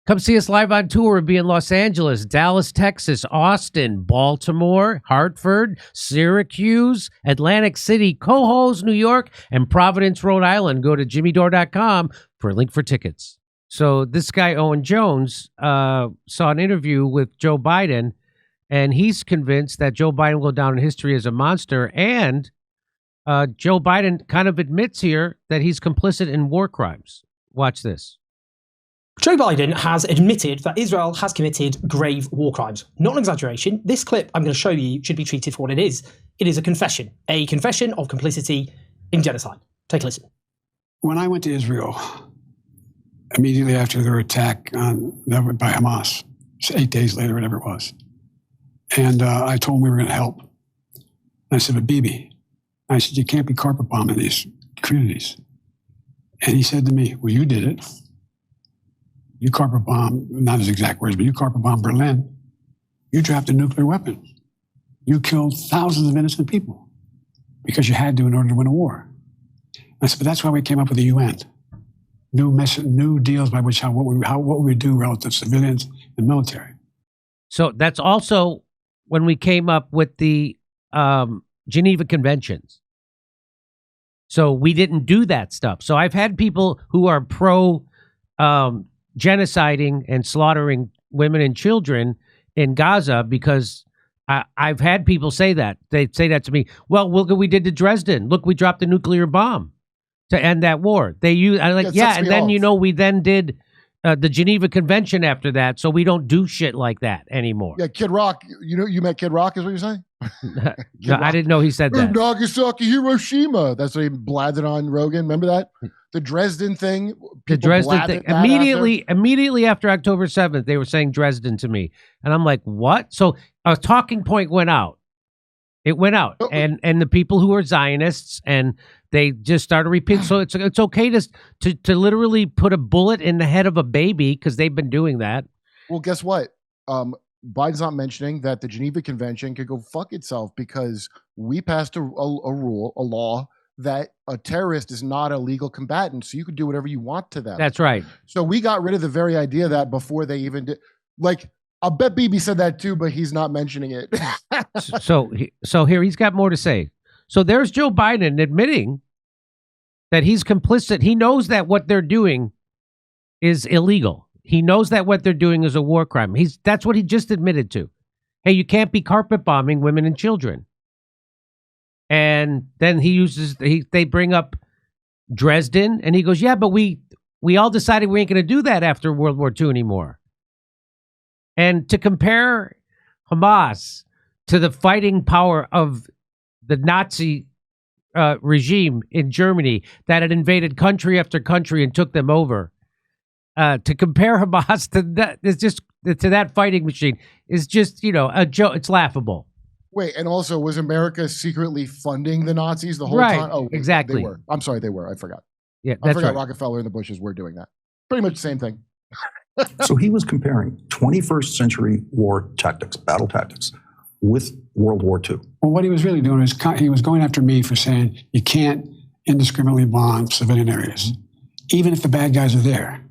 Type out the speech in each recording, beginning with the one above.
Come see us live on tour. We'll be in Los Angeles, Dallas, Texas, Austin, Baltimore, Hartford, Syracuse, Atlantic City, Cohoes, New York, and Providence, Rhode Island. Go to jimmydore.com for a link for tickets. So this guy, Owen Jones, saw an interview with Joe Biden, and he's convinced that Joe Biden will go down in history as a monster. And Joe Biden kind of admits here that he's complicit in war crimes. Watch this. Joe Biden has admitted that Israel has committed grave war crimes. Not an exaggeration. This clip I'm going to show you should be treated for what it is. It is a confession of complicity in genocide. Take a listen. When I went to Israel, immediately after their attack by Hamas, 8 days later, whatever it was, and I told them we were going to help. And I said, but Bibi, I said, you can't be carpet bombing these communities. And he said to me, well, you did it. You carpet bomb, not his exact words, but you carpet bomb Berlin. You dropped a nuclear weapon. You killed thousands of innocent people because you had to in order to win a war. I said, but that's why we came up with the UN. New deals by which what we do relative to civilians and military. So that's also when we came up with the Geneva Conventions. So we didn't do that stuff. So I've had people who are pro genociding and slaughtering women and children in Gaza because I've had people say that. They say that to me. Well, look what we did to Dresden. Look, we dropped a nuclear bomb to end that war. I'm like, yeah, and then, we then did the Geneva Convention after that, so we don't do shit like that anymore. Yeah, Kid Rock, you met Kid Rock is what you're saying? No, I didn't know he said that. Nagasaki, Hiroshima. That's what he blathered on Rogan. Remember that? The Dresden thing. The Dresden thing. Immediately after October 7th, they were saying Dresden to me. And I'm like, what? So a talking point went out. It went out. And the people who are Zionists, and they just started repeating. So it's okay to literally put a bullet in the head of a baby because they've been doing that. Well, guess what? Biden's not mentioning that the Geneva Convention could go fuck itself because we passed a law that a terrorist is not a legal combatant, so you could do whatever you want to them. That's right. So we got rid of the very idea that before they even did, like, I'll bet Bibi said that too, but he's not mentioning it. So here he's got more to say. So there's Joe Biden admitting that he's complicit. He knows that what they're doing is illegal. He knows that what they're doing is a war crime. That's what he just admitted to. Hey, you can't be carpet bombing women and children. And then they bring up Dresden, and he goes, yeah, but we all decided we ain't going to do that after World War II anymore. And to compare Hamas to the fighting power of the Nazi regime in Germany that had invaded country after country and took them over, to compare Hamas to that fighting machine is just, a joke. It's laughable. Wait, and also, was America secretly funding the Nazis the whole time? Oh, exactly. They were. I'm sorry, they were. I forgot. Yeah, I forgot right. Rockefeller and the Bushes were doing that. Pretty much the same thing. So he was comparing 21st century war tactics, battle tactics, with World War II. Well, what he was really doing is he was going after me for saying you can't indiscriminately bomb civilian areas, even if the bad guys are there.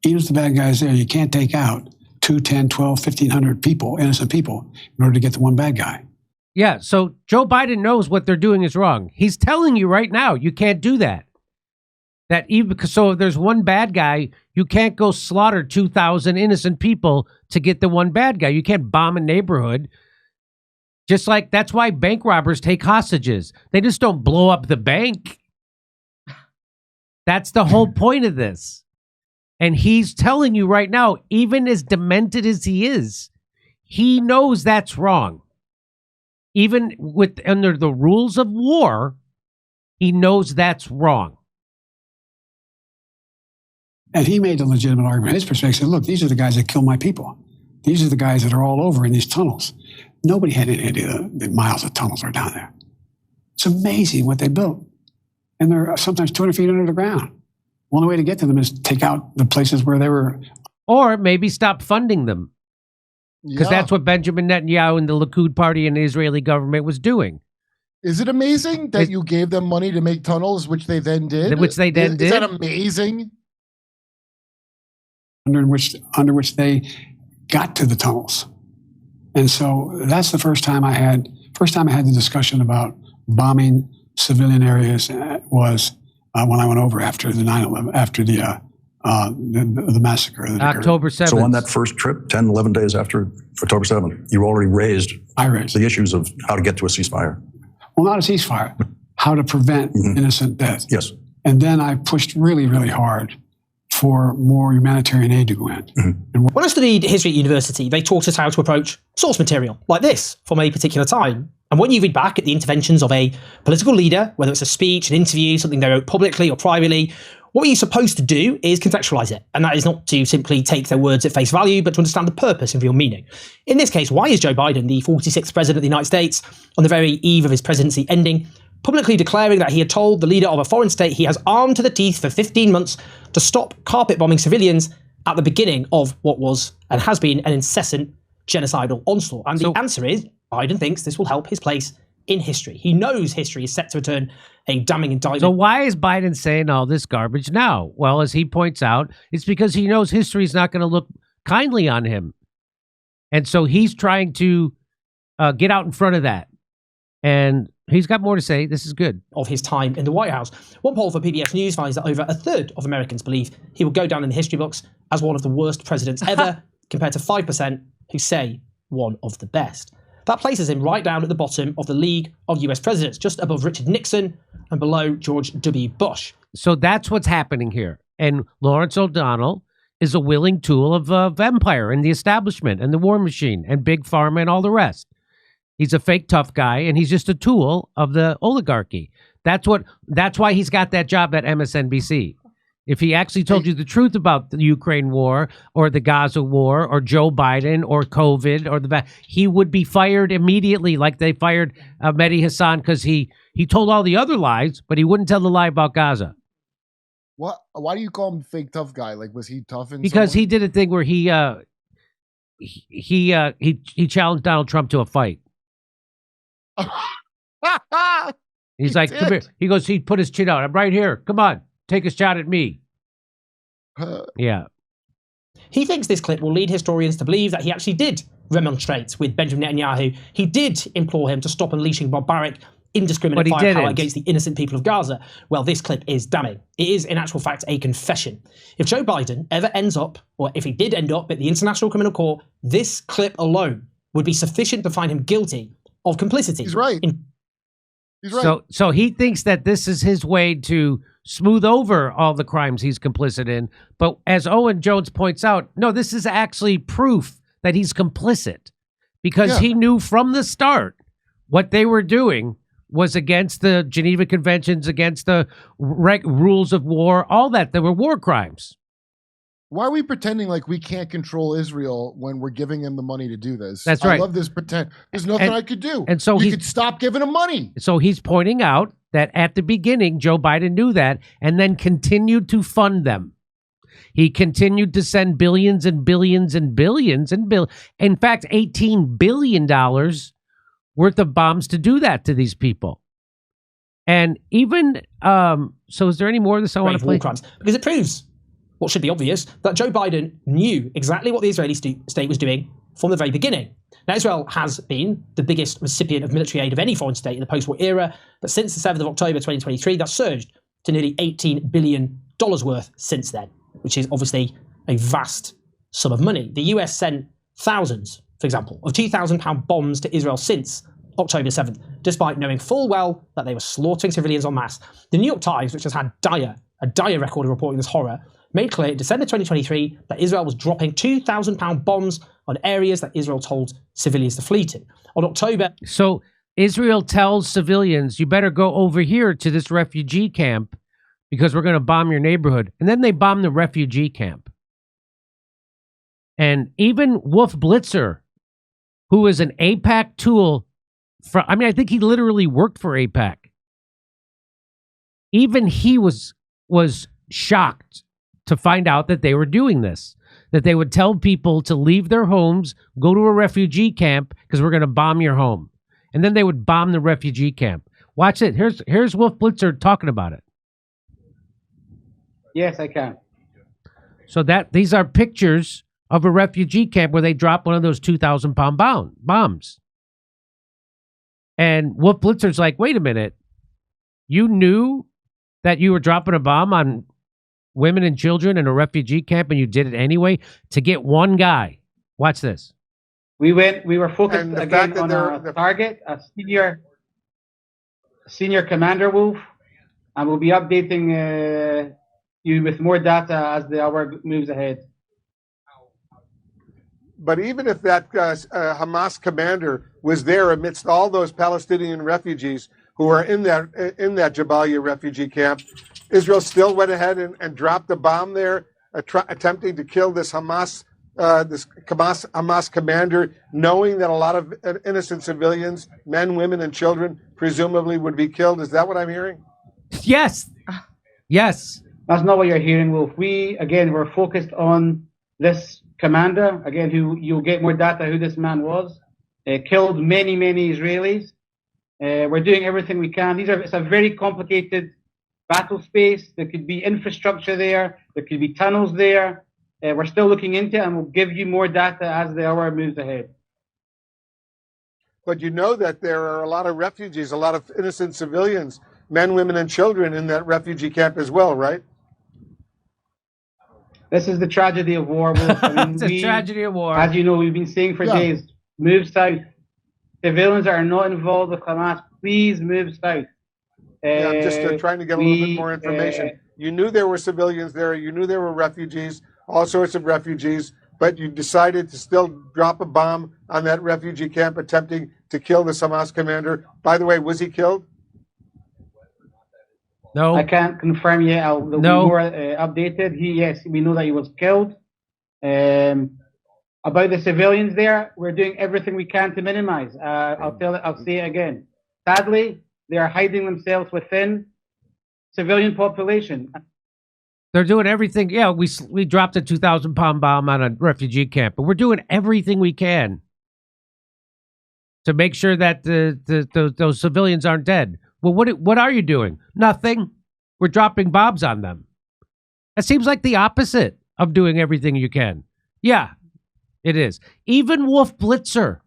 Even if the bad guys are there, you can't take out 2, 10, 12, 1,500 people, innocent people, in order to get the one bad guy. Yeah, so Joe Biden knows what they're doing is wrong. He's telling you right now, you can't do that. So if there's one bad guy, you can't go slaughter 2,000 innocent people to get the one bad guy. You can't bomb a neighborhood. Just like that's why bank robbers take hostages. They just don't blow up the bank. That's the whole point of this. And he's telling you right now, even as demented as he is, he knows that's wrong. Even under the rules of war, he knows that's wrong. And he made a legitimate argument. His perspective said, look, these are the guys that kill my people. These are the guys that are all over in these tunnels. Nobody had any idea the miles of tunnels are down there. It's amazing what they built. And they're sometimes 200 feet under the ground. Only way to get to them is take out the places where they were. Or maybe stop funding them. Because that's what Benjamin Netanyahu and the Likud party and the Israeli government was doing. Is it amazing that you gave them money to make tunnels, which they then did? Is that amazing? under which they got to the tunnels. And so that's the first time I had the discussion about bombing civilian areas was when I went over after the 9/11, after the massacre. October 7th. So on that first trip, 10, 11 days after October 7th, you already raised the issues of how to get to a ceasefire. Well, not a ceasefire, how to prevent innocent death. Yes. And then I pushed really, really hard for more humanitarian aid to go in. When I studied history at university, they taught us how to approach source material like this from a particular time. And when you read back at the interventions of a political leader, whether it's a speech, an interview, something they wrote publicly or privately, what you're supposed to do is contextualize it. And that is not to simply take their words at face value, but to understand the purpose and real meaning. In this case, why is Joe Biden, the 46th president of the United States, on the very eve of his presidency ending, publicly declaring that he had told the leader of a foreign state he has armed to the teeth for 15 months to stop carpet bombing civilians at the beginning of what was and has been an incessant genocidal onslaught? And the answer is, Biden thinks this will help his place in history. He knows history is set to return a damning indictment. So why is Biden saying all this garbage now? Well, as he points out, it's because he knows history is not going to look kindly on him. And so he's trying to get out in front of that. And he's got more to say. This is good. Of his time in the White House. One poll for PBS News finds that over a third of Americans believe he will go down in the history books as one of the worst presidents ever, compared to 5% who say one of the best. That places him right down at the bottom of the league of US presidents, just above Richard Nixon and below George W. Bush. So that's what's happening here. And Lawrence O'Donnell is a willing tool of empire and the establishment and the war machine and big pharma and all the rest. He's a fake tough guy, and he's just a tool of the oligarchy. That's why he's got that job at MSNBC. If he actually told you the truth about the Ukraine war or the Gaza war or Joe Biden or COVID or he would be fired immediately, like they fired Mehdi Hassan because he told all the other lies, but he wouldn't tell the lie about Gaza. What? Why do you call him fake tough guy? Like, was he tough in Because some way? he did a thing where he challenged Donald Trump to a fight. He's like, come here. He goes, he put his chin out. I'm right here. Come on, take a shot at me. Yeah. He thinks this clip will lead historians to believe that he actually did remonstrate with Benjamin Netanyahu. He did implore him to stop unleashing barbaric, indiscriminate firepower against the innocent people of Gaza. Well, this clip is damning. It is, in actual fact, a confession. If Joe Biden ever ends up, or if he did end up at the International Criminal Court, this clip alone would be sufficient to find him guilty of complicity. He's right. He's right. So he thinks that this is his way to smooth over all the crimes he's complicit in. But as Owen Jones points out, no, this is actually proof that he's complicit because he knew from the start what they were doing was against the Geneva Conventions, against the rules of war, all that. There were war crimes. Why are we pretending like we can't control Israel when we're giving him the money to do this? That's right. I love this pretend. There's nothing I could do. And so we could stop giving him money. So he's pointing out that at the beginning, Joe Biden knew that and then continued to fund them. He continued to send billions and billions and billions and in fact, $18 billion worth of bombs to do that to these people. And even, so is there any more of this I want to play? War crimes, because it proves what should be obvious, that Joe Biden knew exactly what the Israeli state was doing from the very beginning. Now, Israel has been the biggest recipient of military aid of any foreign state in the post-war era, but since the 7th of October 2023, that's surged to nearly $18 billion worth since then, which is obviously a vast sum of money. The US sent thousands, for example, of £2,000 bombs to Israel since October 7th, despite knowing full well that they were slaughtering civilians en masse. The New York Times, which has had a dire record of reporting this horror, made clear in December 2023 that Israel was dropping £2,000 bombs on areas that Israel told civilians to flee to. On October... So Israel tells civilians, you better go over here to this refugee camp because we're going to bomb your neighborhood. And then they bomb the refugee camp. And even Wolf Blitzer, who is an AIPAC tool, I think he literally worked for AIPAC. Even he was shocked to find out that they were doing this, that they would tell people to leave their homes, go to a refugee camp because we're going to bomb your home. And then they would bomb the refugee camp. Watch it. Here's Wolf Blitzer talking about it. Yes, I can. So these are pictures of a refugee camp where they dropped one of those 2,000-pound bombs. And Wolf Blitzer's like, wait a minute. You knew that you were dropping a bomb on women and children in a refugee camp, and you did it anyway to get one guy. Watch this. We were focused again on our target, a senior commander, Wolf, and we'll be updating you with more data as the hour moves ahead. But even if that Hamas commander was there amidst all those Palestinian refugees who are in that Jabalia refugee camp, Israel still went ahead and dropped a bomb there, attempting to kill this Hamas commander, knowing that a lot of innocent civilians, men, women, and children, presumably would be killed. Is that what I'm hearing? Yes. Yes. That's not what you're hearing, Wolf. We're focused on this commander, again, who you'll get more data who this man was. Killed many, many Israelis. We're doing everything we can. It's a very complicated battle space. There could be infrastructure there. There could be tunnels there. We're still looking into it, and we'll give you more data as the hour moves ahead. But you know that there are a lot of refugees, a lot of innocent civilians, men, women, and children in that refugee camp as well, right? This is the tragedy of war, Wolf. It's a tragedy of war. As you know, we've been saying for days, move south. Civilians that are not involved with Hamas, please move south. I'm just trying to get a little bit more information. You knew there were civilians there. You knew there were refugees, all sorts of refugees, but you decided to still drop a bomb on that refugee camp, attempting to kill the Hamas commander. By the way, was he killed? No. I can't confirm yet. I'll be more updated. Yes, we know that he was killed. About the civilians there, we're doing everything we can to minimize. I'll say it again. Sadly, they are hiding themselves within civilian population. They're doing everything. Yeah, we dropped a 2,000-pound bomb on a refugee camp, but we're doing everything we can to make sure that those civilians aren't dead. Well, what are you doing? Nothing. We're dropping bombs on them. That seems like the opposite of doing everything you can. Yeah, it is. Even Wolf Blitzer,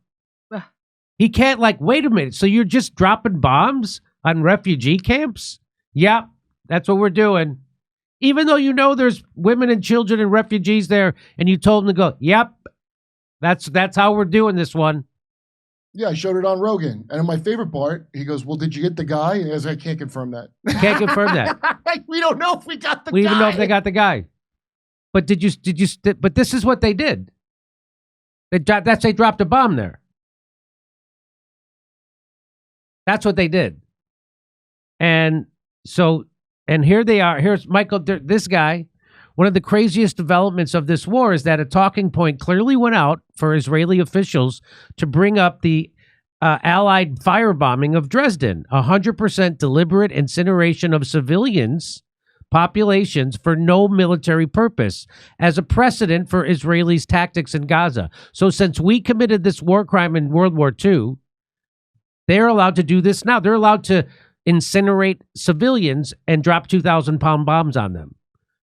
he can't wait a minute. So you're just dropping bombs on refugee camps? Yeah, that's what we're doing. Even though you know there's women and children and refugees there, and you told them to go, yep, that's how we're doing this one. Yeah, I showed it on Rogan. And in my favorite part, he goes, well, did you get the guy? And he goes, I can't confirm that. Can't confirm that. We don't know if we got the guy. We even know if they got the guy. But but this is what they did. They dropped a bomb there. That's what they did. And here they are. Here's Michael, this guy. One of the craziest developments of this war is that a talking point clearly went out for Israeli officials to bring up the Allied firebombing of Dresden, 100% deliberate incineration of civilians, populations for no military purpose, as a precedent for Israelis' tactics in Gaza. So since we committed this war crime in World War II, they're allowed to do this now. They're allowed to incinerate civilians and drop 2,000-pound bombs on them.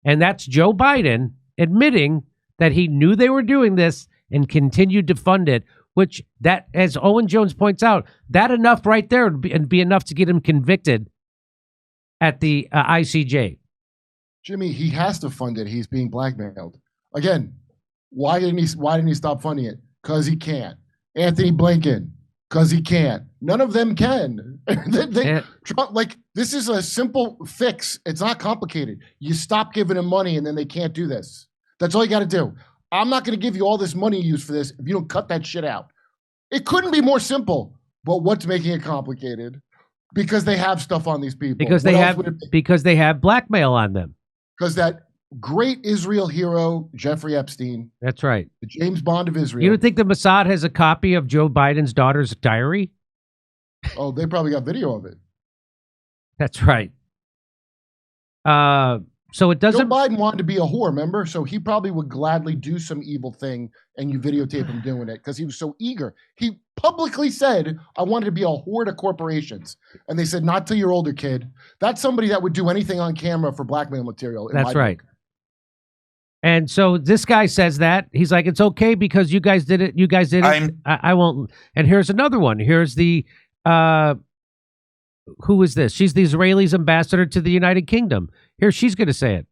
And that's Joe Biden admitting that he knew they were doing this and continued to fund it, which that, as Owen Jones points out, that enough right there would be enough to get him convicted at the ICJ. Jimmy, he has to fund it. He's being blackmailed. Again, why didn't he stop funding it? Because he can't. Anthony Blinken, because he can't. None of them can. This is a simple fix. It's not complicated. You stop giving them money and then they can't do this. That's all you got to do. I'm not going to give you all this money you use for this if you don't cut that shit out. It couldn't be more simple, but what's making it complicated? Because they have stuff on these people. Because they have blackmail on them. Because that great Israel hero, Jeffrey Epstein. That's right. The James Bond of Israel. You don't think the Mossad has a copy of Joe Biden's daughter's diary? Oh, they probably got video of it. That's right. So it doesn't. Joe Biden wanted to be a whore, remember? So he probably would gladly do some evil thing and you videotape him doing it because he was so eager. He publicly said, I wanted to be a whore to corporations. And they said, not till you're older, kid. That's somebody that would do anything on camera for blackmail material. That's right. And so this guy says that. He's like, it's okay because you guys did it. You guys did it. I won't. And here's another one. Here's the, who is this? She's the Israelis' ambassador to the United Kingdom. Here, she's going to say it.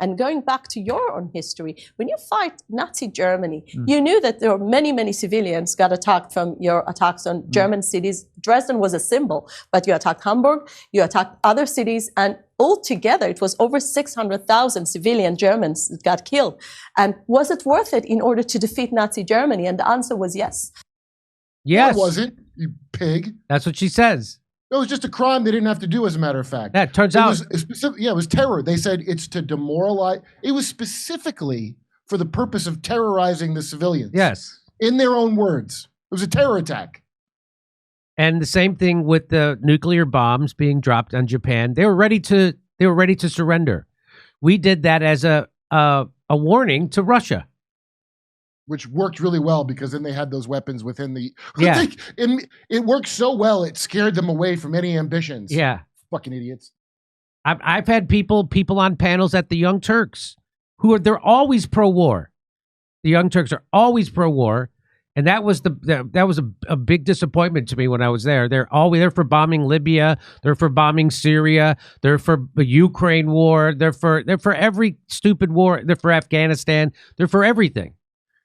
And going back to your own history, when you fight Nazi Germany, you knew that there were many, many civilians got attacked from your attacks on German cities. Dresden was a symbol, but you attacked Hamburg, you attacked other cities, and altogether it was over 600,000 civilian Germans that got killed. And was it worth it in order to defeat Nazi Germany? And the answer was yes. Yes. No, it wasn't, you pig. That's what she says. It was just a crime they didn't have to do, as a matter of fact. That turns out. It was terror. They said it's to demoralize. It was specifically for the purpose of terrorizing the civilians. Yes. In their own words. It was a terror attack. And the same thing with the nuclear bombs being dropped on Japan. They were ready to surrender. We did that as a warning to Russia. Which worked really well because then they had those weapons within the. Yeah. It worked so well it scared them away from any ambitions. Yeah. Fucking idiots. I've had people on panels at the Young Turks they're always pro-war. The Young Turks are always pro-war, and that was a big disappointment to me when I was there. They're for bombing Libya. They're for bombing Syria. They're for the Ukraine war. They're for every stupid war. They're for Afghanistan. They're for everything.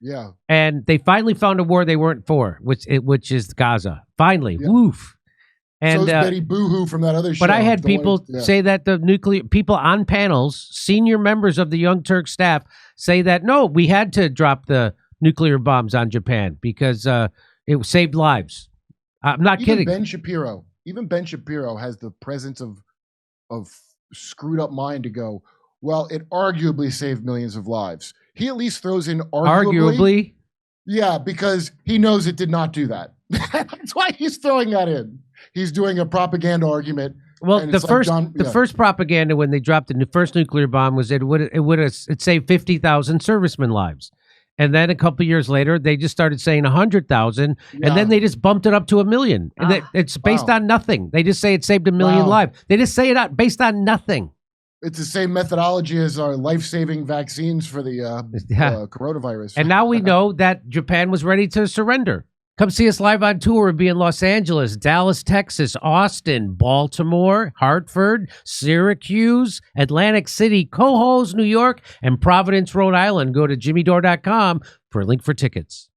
Yeah. And they finally found a war they weren't for, which is Gaza. Finally. Yeah. Woof. And so Betty Boo-hoo from that other show. But I had people say that the nuclear people on panels, senior members of the Young Turk staff, say that no, we had to drop the nuclear bombs on Japan because it saved lives. I'm not kidding. Even Ben Shapiro has the presence of screwed up mind to go, well, it arguably saved millions of lives. He at least throws in arguably. Yeah, because he knows it did not do that. That's why he's throwing that in. He's doing a propaganda argument. Well, the first propaganda when they dropped the first nuclear bomb was it saved 50,000 servicemen lives. And then a couple years later, they just started saying 100,000, and then they just bumped it up to 1 million. And it's based on nothing. They just say it saved 1 million lives. They just say it out based on nothing. It's the same methodology as our life-saving vaccines for the coronavirus. And now we know that Japan was ready to surrender. Come see us live on tour. We'll be in Los Angeles, Dallas, Texas, Austin, Baltimore, Hartford, Syracuse, Atlantic City, Cohoes, New York, and Providence, Rhode Island. Go to jimmydore.com for a link for tickets.